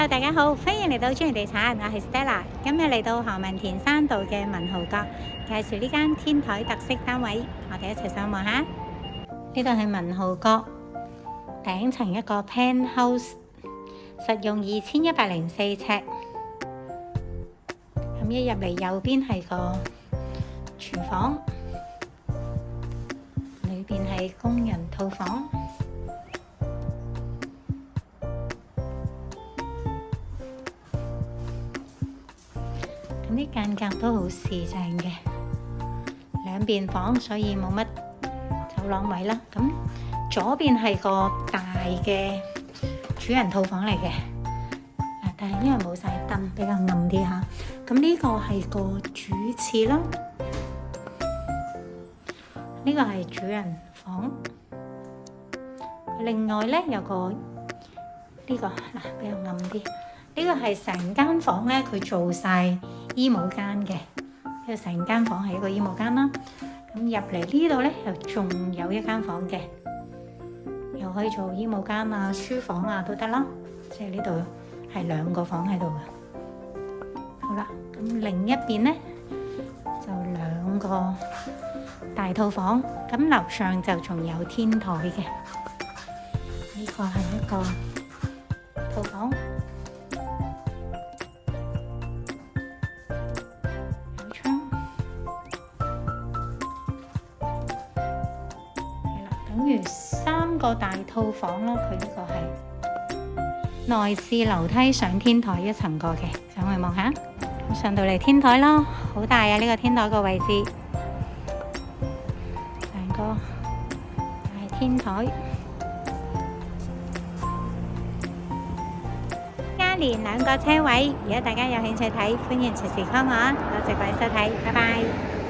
Hello，大家好，歡迎嚟到專營地產，我係 Stella。今日嚟到何文田山道嘅文豪閣，介紹呢間天台特色單位，我哋一齊上望下。呢度係文豪閣頂層一個 penthouse， 實用2104尺。咁一入嚟右邊係個廚房，裏邊係工人套房。咁啲間隔都好四正嘅，兩邊房，所以冇乜走廊位啦。咁左邊係個大嘅主人套房嚟嘅，但係因為冇晒燈，比較暗啲嚇。咁呢個係個主廁啦，呢個係主人房。另外咧有個呢個比較暗啲，呢個係成間房咧，佢做晒衣帽間嘅，呢個成間房係一個衣帽間啦。咁入嚟呢度咧，又仲有一間房嘅，又可以做衣帽間啊、書房啊都得啦。即係呢度係兩個房喺度嘅。好啦，咁另一邊咧就兩個大套房，咁樓上就仲有天台嘅。呢個係一個套房。等於三個大套房咯，佢呢個係內置樓梯上天台一層過嘅，上去望下。上到嚟天台咯，好大啊！呢個天台個位置，成個大天台，加連兩個車位。如果大家有興趣睇，歡迎隨時 call 我啊！多謝各位收睇，拜拜。